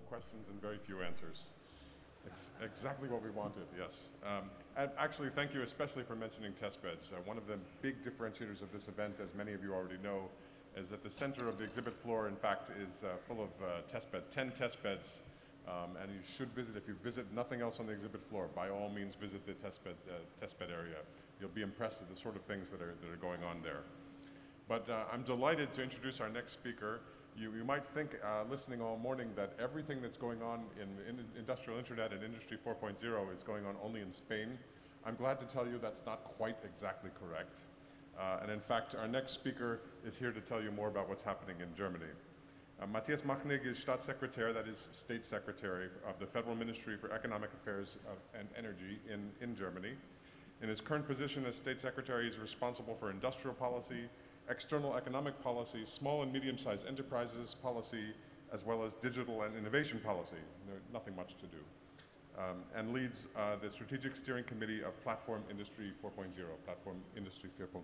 Questions and very few answers. It's exactly what we wanted, yes. And actually, thank you especially for mentioning testbeds. One of the big differentiators of this event, as many of you already know, is that the center of the exhibit floor, in fact, is full of testbeds, 10 testbeds. And you should visit, if you visit nothing else on the exhibit floor, by all means visit the testbed area. You'll be impressed at the sort of things that are going on there. But I'm delighted to introduce our next speaker. You might think, listening all morning, that everything that's going on in industrial internet and Industry 4.0 is going on only in Spain. I'm glad to tell you that's not quite exactly correct. And in fact, our next speaker is here to tell you more about what's happening in Germany. Matthias Machnig is Staatssekretär, that is State Secretary of the Federal Ministry for Economic Affairs and Energy in Germany. In his current position as State Secretary, he's responsible for industrial policy, external economic policy, small and medium-sized enterprises policy, as well as digital and innovation policy. Nothing much to do. And leads the Strategic Steering Committee of Platform Industry 4.0, Platform Industry 4.0.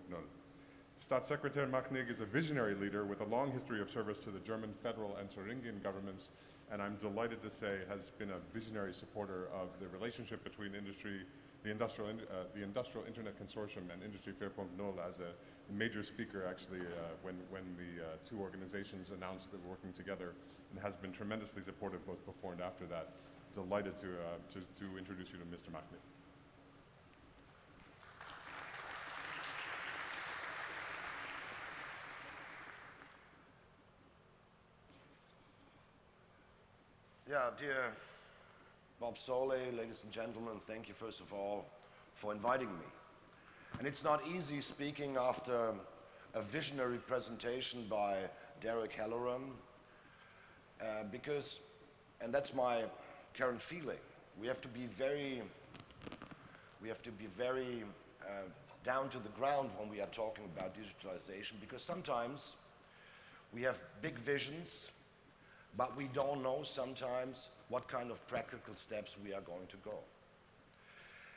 Staatssekretär Machnig is a visionary leader with a long history of service to the German federal and Thuringian governments, and I'm delighted to say has been a visionary supporter of the relationship between the Industrial Internet Consortium and Industry 4.0 as a major speaker, actually, when the two organizations announced that we're working together, and has been tremendously supportive both before and after that. Delighted to introduce you to Mr. Machnig. Yeah, dear Bob Soley, ladies and gentlemen, thank you first of all for inviting me. And it's not easy speaking after a visionary presentation by Derek Halloran, because, and that's my current feeling, we have to be very down to the ground when we are talking about digitalization, because sometimes we have big visions, but we don't know sometimes what kind of practical steps we are going to go.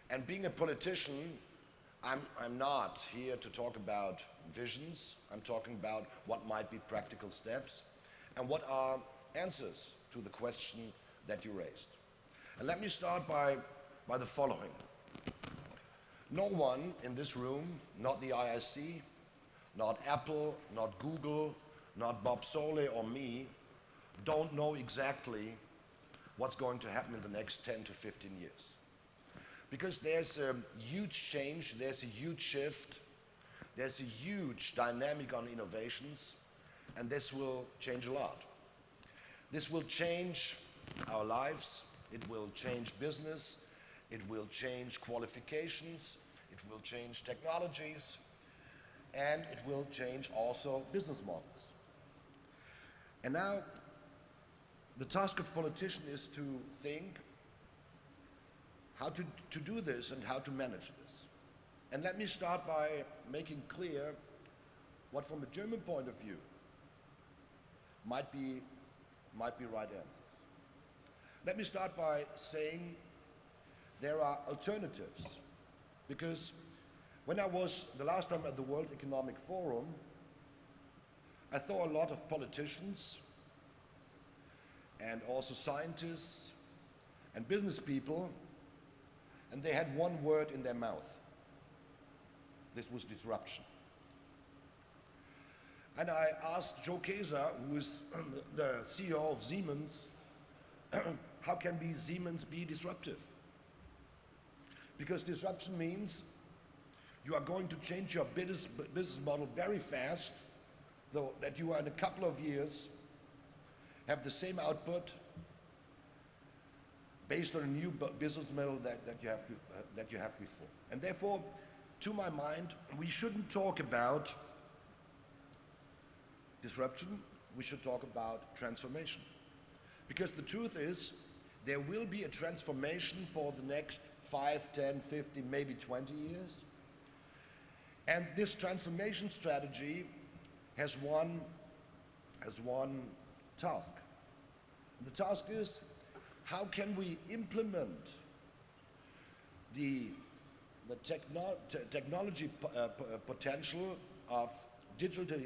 And being a politician, I'm not here to talk about visions. I'm talking about what might be practical steps and what are answers to the question that you raised. And let me start by the following. No one in this room, not the IIC, not Apple, not Google, not Bob Soley or me, don't know exactly what's going to happen in the next 10 to 15 years. Because there's a huge change, there's a huge shift, there's a huge dynamic on innovations, and this will change a lot. This will change our lives, it will change business, it will change qualifications, it will change technologies, and it will change also business models. And now, the task of politician is to think how to do this and how to manage this. And let me start by making clear what, from a German point of view, might be right answers. Let me start by saying there are alternatives, because when I was the last time at the World Economic Forum, I saw a lot of politicians and also scientists and business people, and they had one word in their mouth. This was disruption. And I asked Joe Kaeser, who is the CEO of Siemens, how can Siemens be disruptive? Because disruption means you are going to change your business model very fast, so that you are in a couple of years have the same output based on a new business model that you have before. And therefore, to my mind, we shouldn't talk about disruption, we should talk about transformation. Because the truth is, there will be a transformation for the next 5, 10, 15, maybe 20 years. And this transformation strategy has one as one task. The task is, how can we implement the technology potential of digital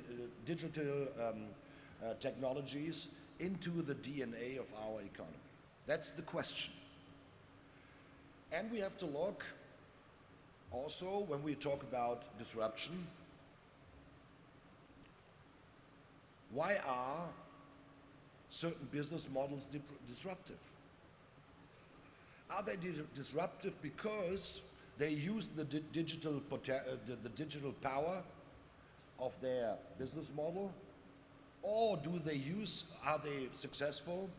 technologies into the DNA of our economy? That's the question. And we have to look also, when we talk about disruption, why are certain business models disruptive? Are they disruptive because they use the digital power of their business model? Or are they successful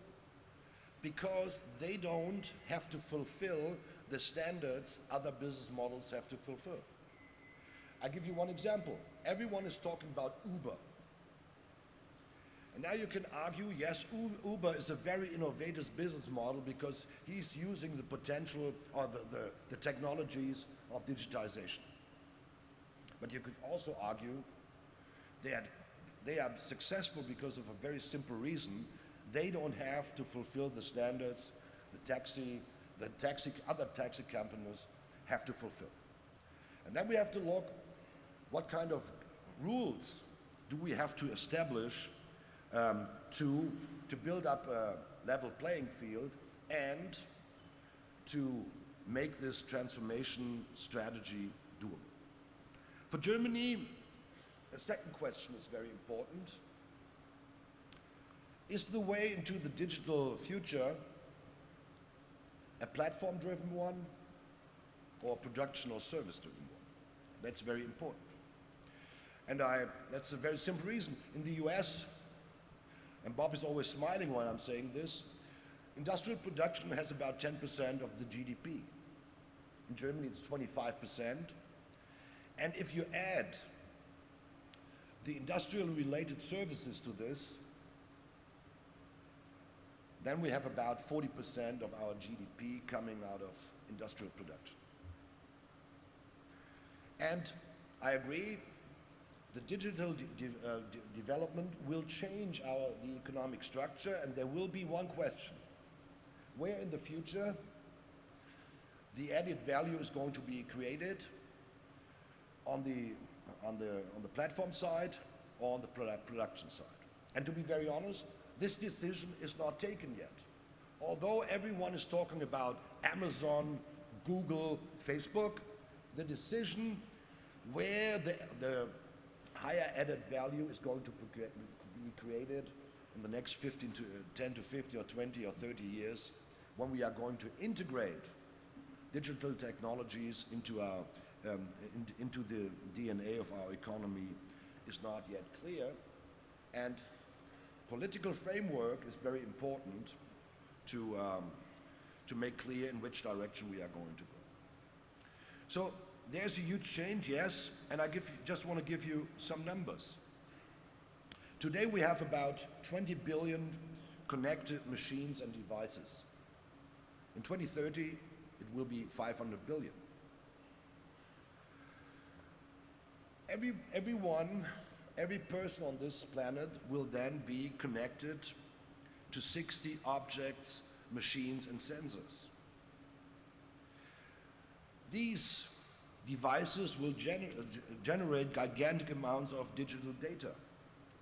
because they don't have to fulfill the standards other business models have to fulfill? I'll give you one example. Everyone is talking about Uber. And now you can argue, yes, Uber is a very innovative business model because he's using the potential or the technologies of digitization. But you could also argue that they are successful because of a very simple reason. They don't have to fulfill the standards other taxi companies have to fulfill. And then we have to look what kind of rules do we have to establish to build up a level playing field and to make this transformation strategy doable. For Germany, a second question is very important. Is the way into the digital future a platform-driven one or a production or service-driven one? That's very important. And that's a very simple reason. In the US, and Bob is always smiling when I'm saying this, industrial production has about 10% of the GDP. In Germany, it's 25%. And if you add the industrial-related services to this, then we have about 40% of our GDP coming out of industrial production. And I agree, the digital development will change the economic structure, and there will be one question. Where in the future the added value is going to be created on the platform side or on the production side? And to be very honest, this decision is not taken yet. Although everyone is talking about Amazon, Google, Facebook, the decision where the higher added value is going to be created in the next 10 to 50 or 20 or 30 years, when we are going to integrate digital technologies into the DNA of our economy, is not yet clear. And political framework is very important to make clear in which direction we are going to go. So there's a huge change, yes, and just want to give you some numbers. Today we have about 20 billion connected machines and devices. In 2030, it will be 500 billion. Every person on this planet will then be connected to 60 objects, machines, and sensors. These devices will generate gigantic amounts of digital data,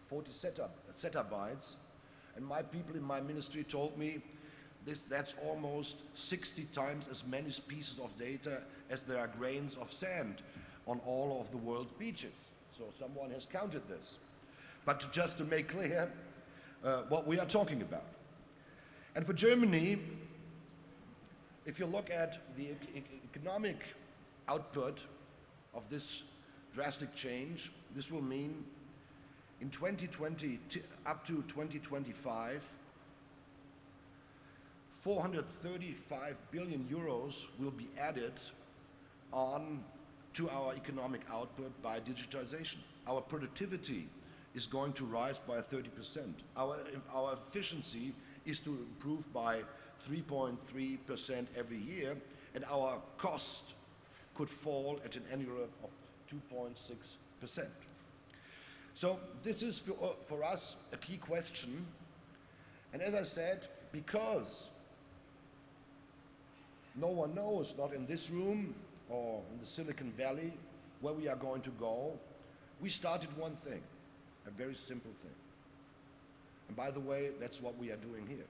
40 zettabytes, and my people in my ministry told me that's almost 60 times as many pieces of data as there are grains of sand on all of the world's beaches. So someone has counted this. But just to make clear what we are talking about. And for Germany, if you look at the economic output of this drastic change, this will mean in 2020 up to 2025, 435 billion euros will be added on to our economic output by digitization. Our productivity is going to rise by 30%. Our efficiency is to improve by 3.3% every year, and our cost could fall at an annual rate of 2.6%. So this is for us a key question. And as I said, because no one knows, not in this room or in the Silicon Valley, where we are going to go, we started one thing, a very simple thing. And by the way, that's what we are doing here.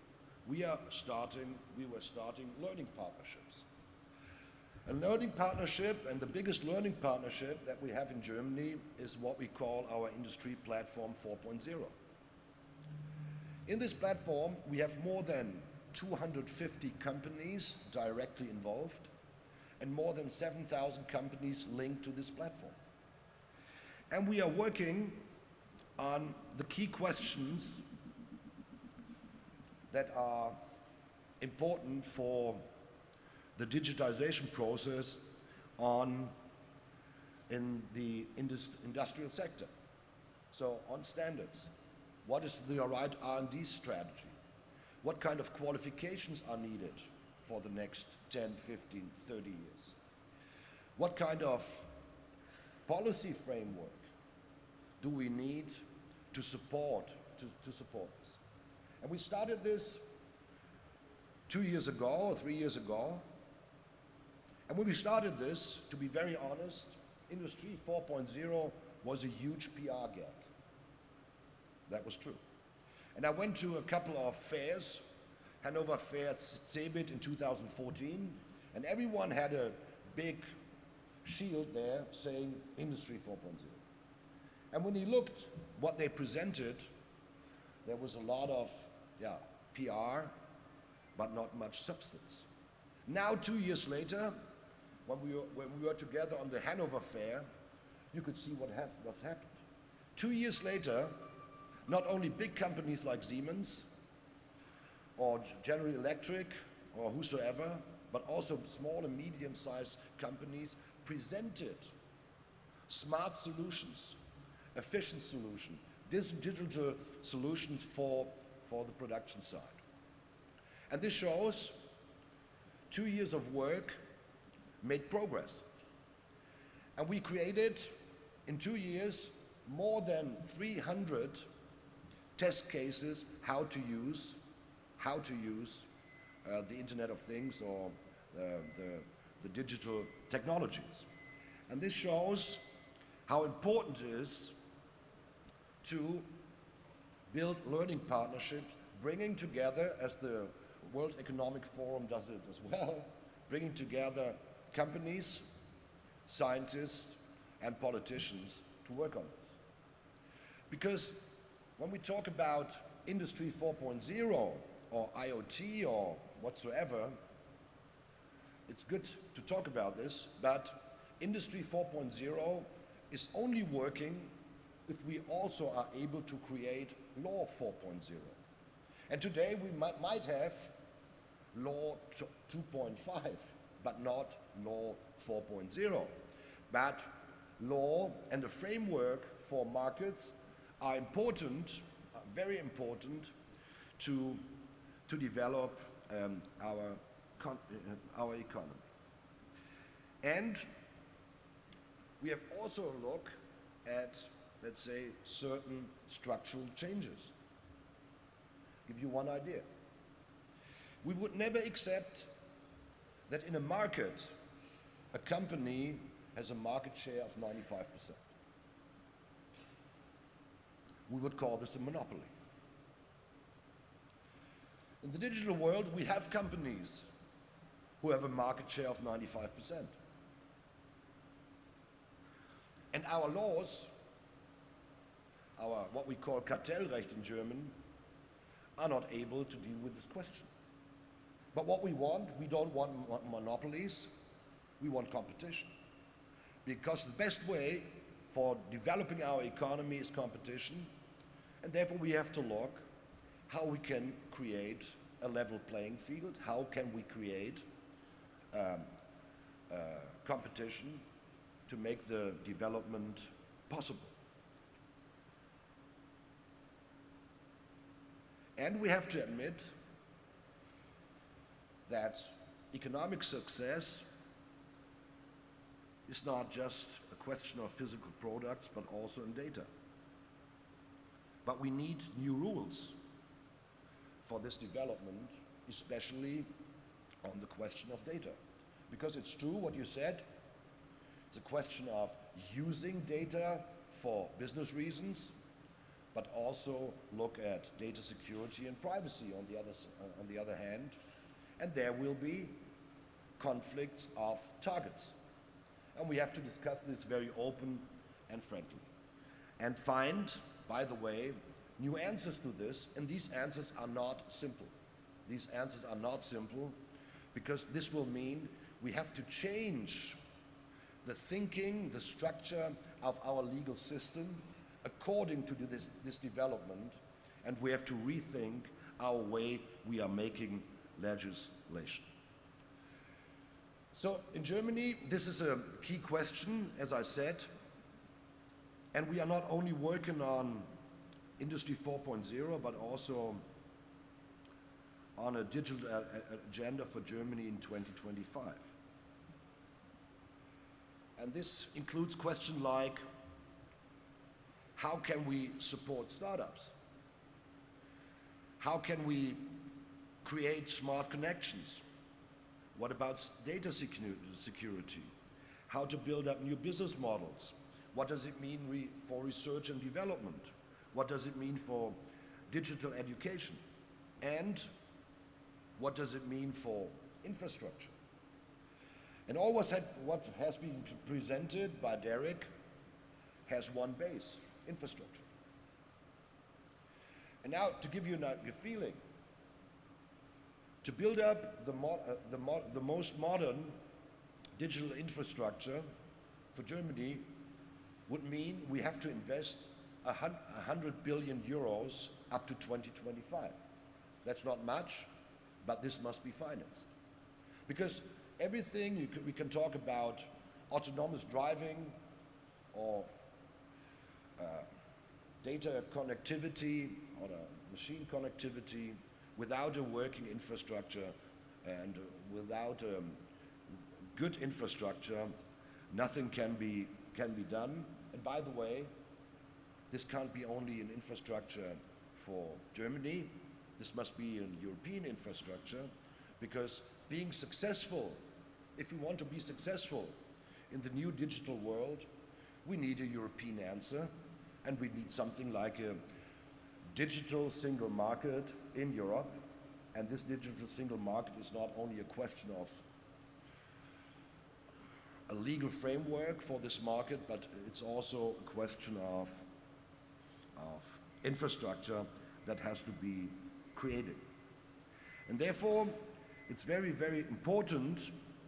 We were starting learning partnerships. A learning partnership, and the biggest learning partnership that we have in Germany, is what we call our Industry Platform 4.0. In this platform, we have more than 250 companies directly involved and more than 7,000 companies linked to this platform. And we are working on the key questions that are important for the digitization process in the industrial sector. So on standards, what is the right R&D strategy? What kind of qualifications are needed for the next 10, 15, 30 years? What kind of policy framework do we need to support this? And we started this 2 years ago or 3 years ago. And when we started this, to be very honest, Industry 4.0 was a huge PR gag. That was true. And I went to a couple of fairs, Hanover Fair, CeBIT in 2014, and everyone had a big shield there saying Industry 4.0. And when you looked what they presented, there was a lot of PR, but not much substance. Now, 2 years later, when we were together on the Hanover Fair, you could see what's happened. 2 years later, not only big companies like Siemens or General Electric or whosoever, but also small and medium-sized companies presented smart solutions, efficient solutions, digital solutions for the production side. And this shows 2 years of work made progress. And we created, in 2 years, more than 300 test cases how to use the Internet of Things or the digital technologies. And this shows how important it is to build learning partnerships, bringing together, as the World Economic Forum does it as well, bringing together companies, scientists, and politicians to work on this. Because when we talk about Industry 4.0 or IoT or whatsoever, it's good to talk about this, but Industry 4.0 is only working if we also are able to create Law 4.0. And today we might have Law 2.5, but not Law 4.0. But law and the framework for markets are important, are very important to develop our economy. And we have also a look at, let's say, certain structural changes. Give you one idea. We would never accept that in a market, a company has a market share of 95%. We would call this a monopoly. In the digital world, we have companies who have a market share of 95%. And our laws, what we call Kartellrecht in German, are not able to deal with this question. But what we don't want monopolies, we want competition. Because the best way for developing our economy is competition, and therefore we have to look how we can create a level playing field, how can we create competition to make the development possible. And we have to admit that economic success is not just a question of physical products, but also in data. But we need new rules for this development, especially on the question of data. Because it's true what you said, it's a question of using data for business reasons, but also look at data security and privacy on the other hand, and there will be conflicts of targets. And we have to discuss this very open and frankly. And find, by the way, new answers to this, and these answers are not simple. These answers are not simple because this will mean we have to change the thinking, the structure of our legal system according to this development, and we have to rethink our way we are making legislation. So in Germany, this is a key question, as I said, and we are not only working on Industry 4.0, but also on a digital agenda for Germany in 2025. And this includes questions like, how can we support startups? How can we create smart connections? What about data security? How to build up new business models? What does it mean for research and development? What does it mean for digital education? And what does it mean for infrastructure? And all what has been presented by Derek has one base: infrastructure. And now, to give you a feeling, to build up the most modern digital infrastructure for Germany would mean we have to invest 100 billion euros up to 2025. That's not much, but this must be financed. Because everything we can talk about autonomous driving or data connectivity or machine connectivity without a working infrastructure and without good infrastructure, nothing can be done. And by the way, this can't be only an infrastructure for Germany. This must be a European infrastructure, because being successful, if we want to be successful in the new digital world, we need a European answer, and we need something like a digital single market in Europe. And this digital single market is not only a question of a legal framework for this market, but it's also a question of infrastructure that has to be created. And therefore, it's very, very important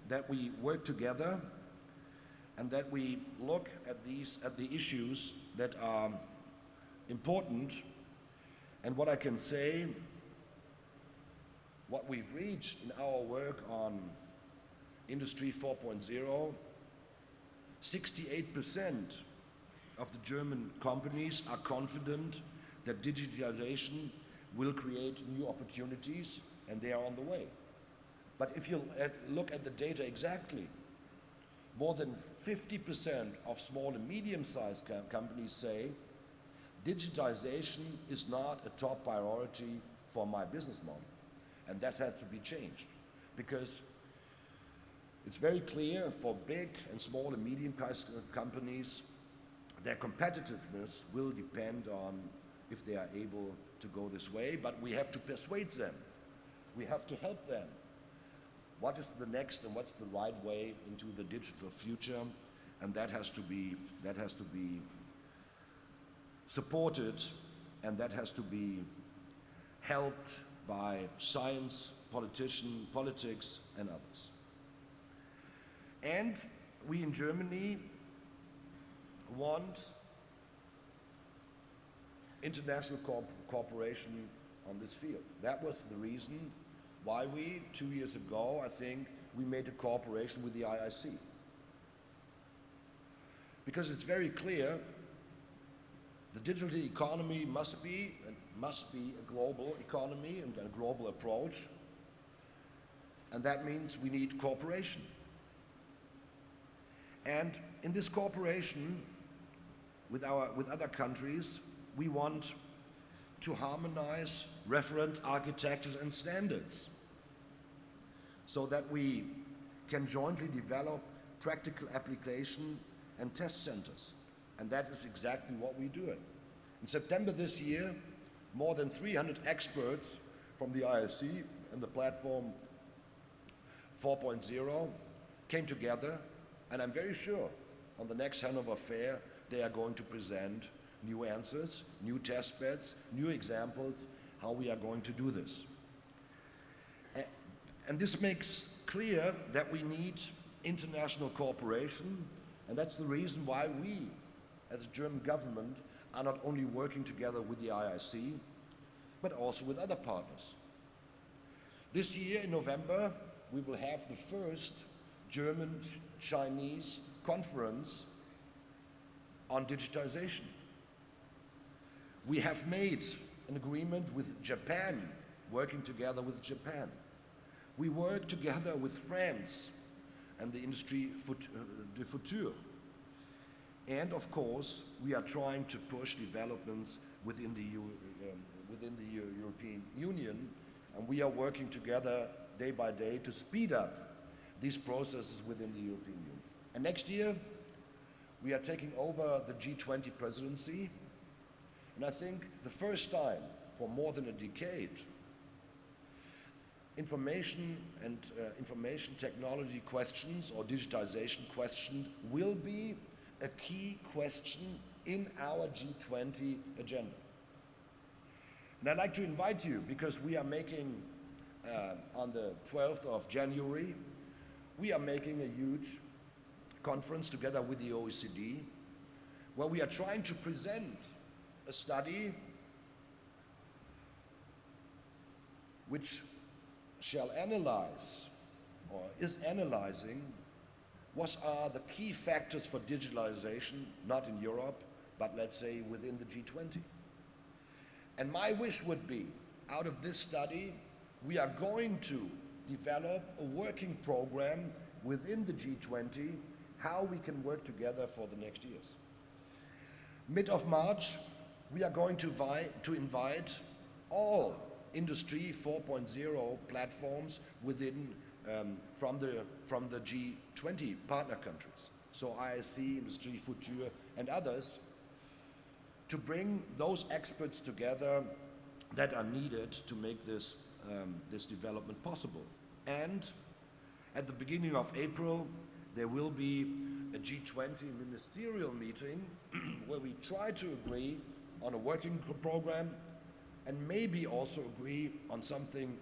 that we work together and that we look at the issues that are important. And what I can say, what we've reached in our work on Industry 4.0, 68% of the German companies are confident that digitalization will create new opportunities, and they are on the way. But if you look at the data exactly, more than 50% of small and medium-sized companies say digitization is not a top priority for my business model. And that has to be changed, because it's very clear for big and small and medium-sized companies, their competitiveness will depend on if they are able to go this way, but we have to persuade them. We have to help them. What is the next and what's the right way into the digital future? And that has to be supported, and that has to be helped by science, politics, and others. And we in Germany want international cooperation on this field. That was the reason why we, 2 years ago, I think, we made a cooperation with the IIC. Because it's very clear the digital economy must be a global economy and a global approach, and that means we need cooperation. And in this cooperation with other countries, we want to harmonize referent architectures and standards so that we can jointly develop practical application and test centers. And that is exactly what we do. In September this year, more than 300 experts from the ISC and the platform 4.0 came together, and I'm very sure on the next Hanover Fair they are going to present new answers, new test beds, new examples how we are going to do this. And this makes clear that we need international cooperation, and that's the reason why we, as a German government, are not only working together with the IIC, but also with other partners. This year in November, we will have the first German-Chinese conference on digitization. We have made an agreement with Japan, working together with Japan. We work together with France and the industry de futur. And of course, we are trying to push developments within the European Union, and we are working together day by day to speed up these processes within the European Union. And next year, we are taking over the G20 presidency, and I think the first time for more than a decade, information and information technology questions or digitization questions will be a key question in our G20 agenda. And I'd like to invite you, because we are making, on the 12th of January, we are making a huge conference together with the OECD, where we are trying to present a study which shall analyze, or is analyzing, what are the key factors for digitalization, not in Europe, but let's say within the G20. And my wish would be, out of this study, we are going to develop a working program within the G20, how we can work together for the next years. Mid of March, we are going to invite all Industry 4.0 platforms within, from the G20 partner countries, so ISC, Industrie Futur, and others, to bring those experts together that are needed to make this, this development possible. And at the beginning of April, there will be a G20 ministerial meeting where we try to agree on a working program and maybe also agree on something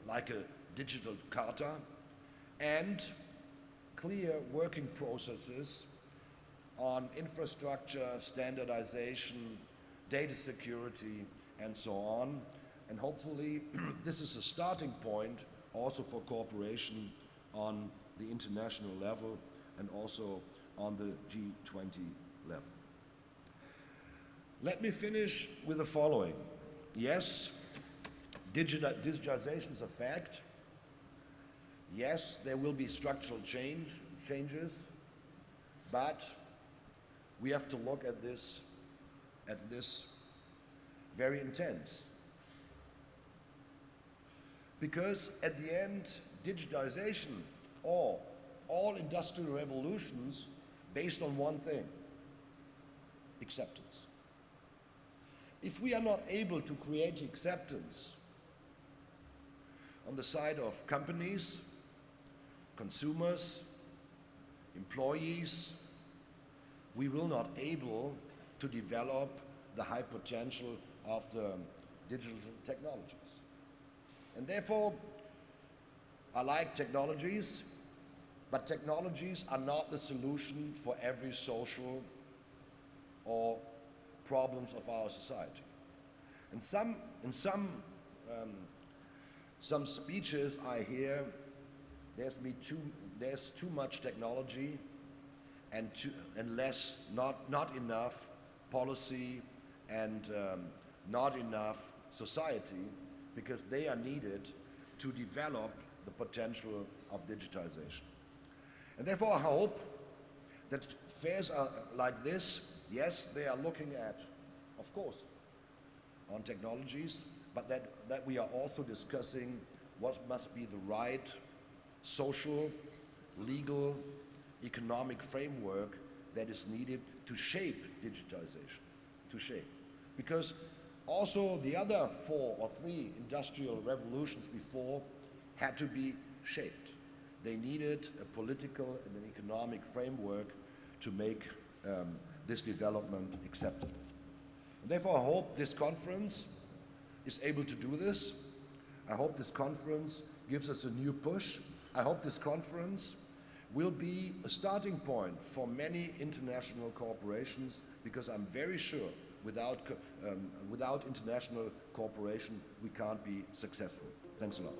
like a digital charter and clear working processes on infrastructure, standardization, data security, and so on. And hopefully this is a starting point also for cooperation on the international level and also on the G20 level. Let me finish with the following. Yes, digitization is a fact. Yes, there will be structural changes, but we have to look at this very intense. Because at the end, digitization or all industrial revolutions based on one thing: acceptance. If we are not able to create acceptance on the side of companies, consumers, employees, we will not able to develop the high potential of the digital technologies. And therefore, I like technologies, but technologies are not the solution for every social or problems of our society. And some speeches I hear, there's too much technology and not enough policy and not enough society, because they are needed to develop the potential of digitization. And therefore I hope that fairs are like this, yes, they are looking at, of course, on technologies, but that we are also discussing what must be the right social, legal, economic framework that is needed to shape digitization, to shape. Because also the other 4 or 3 industrial revolutions before had to be shaped. They needed a political and an economic framework to make this development acceptable. And therefore, I hope this conference is able to do this. I hope this conference gives us a new push. I hope this conference will be a starting point for many international corporations, because I'm very sure without international cooperation we can't be successful. Thanks a lot.